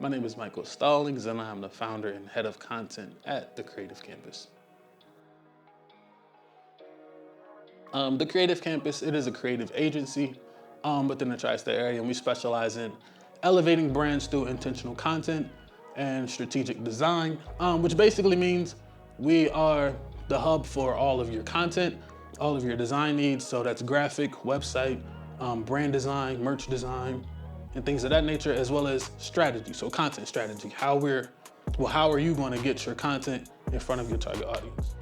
My name is Michael Stallings, and I'm the founder and head of content at the Creative Campus. The Creative Campus, it is a creative agency within the tri-state area, and we specialize in elevating brands through intentional content and strategic design, which basically means we are the hub for all of your content, all of your design needs. So that's graphic, website, brand design, merch design, and things of that nature, as well as strategy. So content strategy, how are you going to get your content in front of your target audience?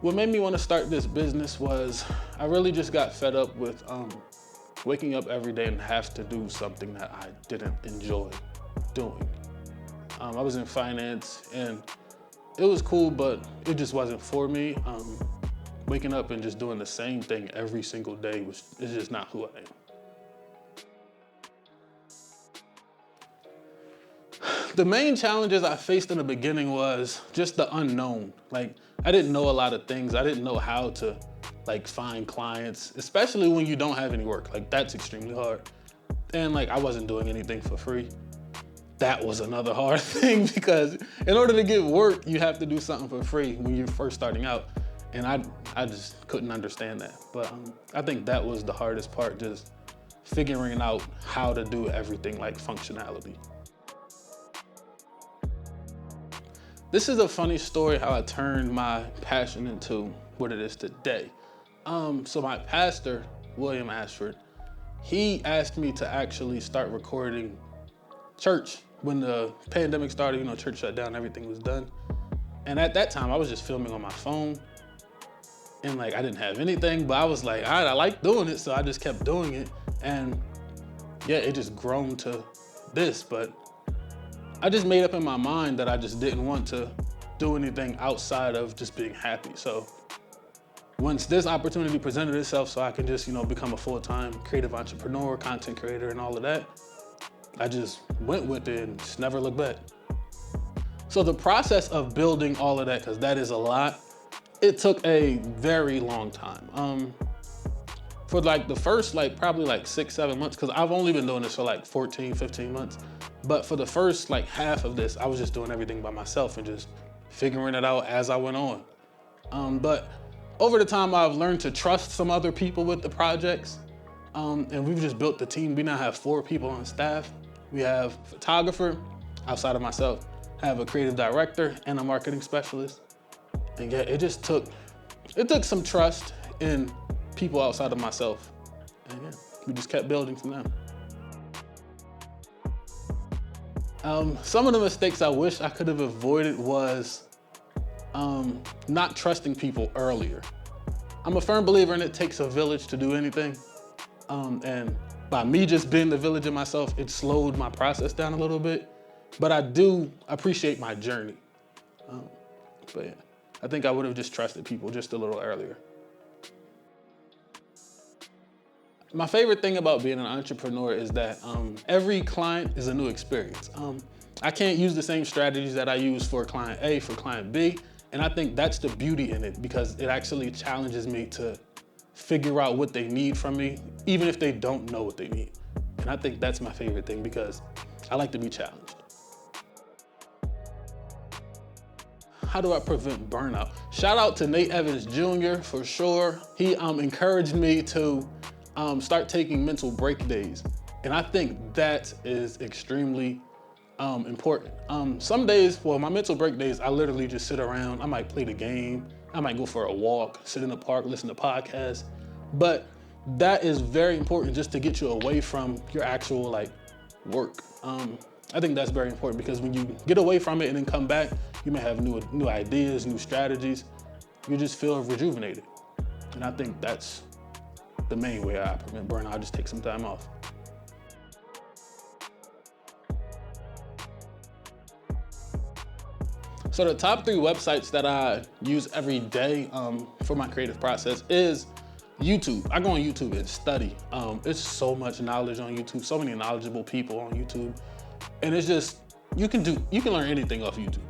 What made me want to start this business was I really just got fed up with waking up every day and have to do something that I didn't enjoy doing. I was in finance and it was cool, but it just wasn't for me. Waking up and just doing the same thing every single day is just not who I am. The main challenges I faced in the beginning was just the unknown. Like, I didn't know a lot of things. I didn't know how to find clients, especially when you don't have any work. Like, that's extremely hard. And I wasn't doing anything for free. That was another hard thing because in order to get work, you have to do something for free when you're first starting out. And I just couldn't understand that. But I think that was the hardest part, just figuring out how to do everything like functionality. This is a funny story how I turned my passion into what it is today. So my pastor, William Ashford, he asked me to actually start recording church. When the pandemic started, church shut down, everything was done. And at that time, I was just filming on my phone. And I didn't have anything, but I was like, all right, I like doing it. So I just kept doing it. And yeah, it just grown to this. But I just made up in my mind that I just didn't want to do anything outside of just being happy. So once this opportunity presented itself so I can just, become a full-time creative entrepreneur, content creator, and all of that, I just went with it and just never looked back. So the process of building all of that, because that is a lot, it took a very long time. For the first probably 6-7 months, because I've only been doing this for 14, 15 months. But for the first half of this, I was just doing everything by myself and just figuring it out as I went on. But over the time, I've learned to trust some other people with the projects. And we've just built the team. We now have 4 people on staff. We have a photographer outside of myself, have a creative director and a marketing specialist. And yeah, it took some trust in people outside of myself. And yeah, we just kept building from them. Some of the mistakes I wish I could have avoided was not trusting people earlier. I'm a firm believer in it takes a village to do anything. And by me just being the village of myself, it slowed my process down a little bit. But I do appreciate my journey. But yeah, I think I would have just trusted people just a little earlier. My favorite thing about being an entrepreneur is that every client is a new experience. I can't use the same strategies that I use for client A for client B, and I think that's the beauty in it because it actually challenges me to figure out what they need from me, even if they don't know what they need. And I think that's my favorite thing because I like to be challenged. How do I prevent burnout? Shout out to Nate Evans Jr. for sure. He encouraged me to start taking mental break days. And I think that is extremely important. Some days, my mental break days, I literally just sit around. I might play the game. I might go for a walk, sit in the park, listen to podcasts. But that is very important just to get you away from your actual work. I think that's very important because when you get away from it and then come back, you may have new ideas, new strategies. You just feel rejuvenated. And I think that's the main way I prevent burnout. I just take some time off. So the top 3 websites that I use every day for my creative process is YouTube. I go on YouTube and study. There's so much knowledge on YouTube, so many knowledgeable people on YouTube. And it's just, you can learn anything off YouTube.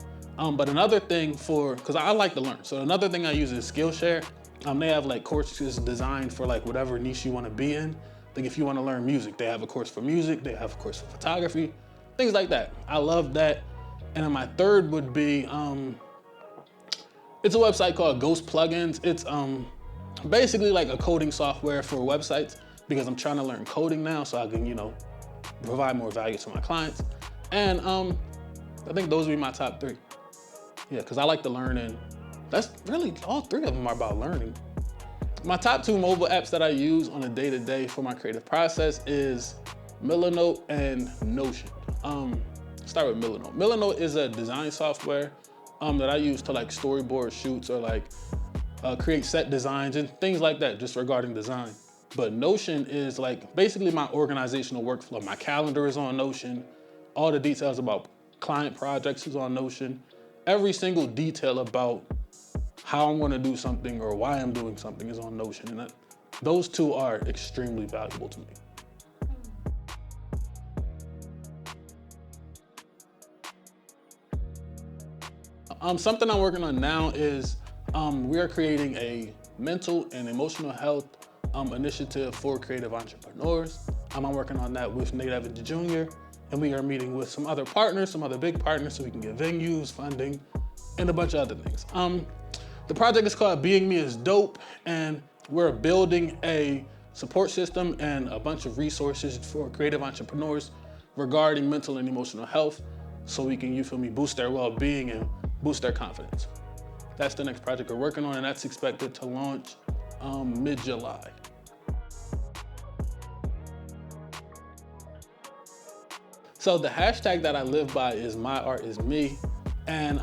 But another thing because I like to learn. So another thing I use is Skillshare. They have courses designed for whatever niche you want to be in. Like if you want to learn music, they have a course for music, they have a course for photography, things like that. I love that. And then my third would be, it's a website called Ghost Plugins. It's basically like a coding software for websites, because I'm trying to learn coding now so I can, provide more value to my clients. And I think those would be my top three. Yeah, because I like to learn, and that's really, all three of them are about learning. My top two mobile apps that I use on a day-to-day for my creative process is Milanote and Notion. Start with Milanote. Milanote is a design software that I use to like storyboard shoots or like create set designs and things like that, just regarding design. But Notion is like basically my organizational workflow. My calendar is on Notion. All the details about client projects is on Notion. Every single detail about how I'm gonna do something or why I'm doing something is on Notion. And those two are extremely valuable to me. Something I'm working on now is we are creating a mental and emotional health initiative for creative entrepreneurs. I'm working on that with Nate Evans Jr. And we are meeting with some other partners, some other big partners, so we can get venues, funding, and a bunch of other things. The project is called Being Me is Dope, and we're building a support system and a bunch of resources for creative entrepreneurs regarding mental and emotional health, so we can, boost their well-being and boost their confidence. That's the next project we're working on, and that's expected to launch mid-July. So the hashtag that I live by is My Art Is Me, and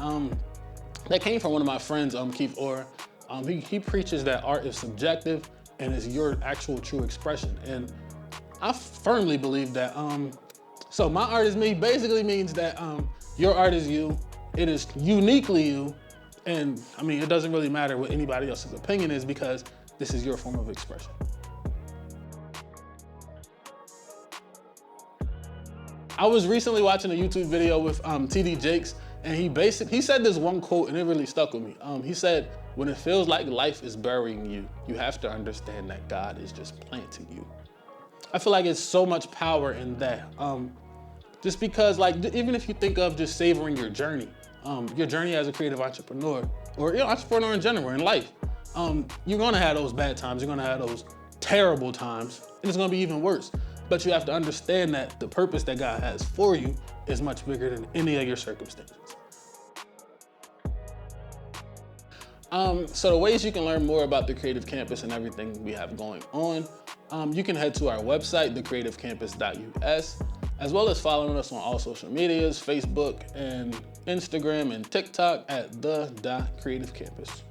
that came from one of my friends, Keith Orr. He preaches that art is subjective and is your actual true expression, and I firmly believe that. So my art is me basically means that your art is you. It is uniquely you, and it doesn't really matter what anybody else's opinion is, because this is your form of expression. I was recently watching a YouTube video with TD Jakes, and he said this one quote, and it really stuck with me. He said, when it feels like life is burying you, you have to understand that God is just planting you. I feel like it's so much power in that. Just because, like, even if you think of just savoring your journey as a creative entrepreneur, or entrepreneur in general in life, you're gonna have those bad times, you're gonna have those terrible times, and it's gonna be even worse. But you have to understand that the purpose that God has for you is much bigger than any of your circumstances. So the ways you can learn more about the Creative Campus and everything we have going on, you can head to our website, thecreativecampus.us, as well as following us on all social medias, Facebook and Instagram and TikTok at the.creativecampus.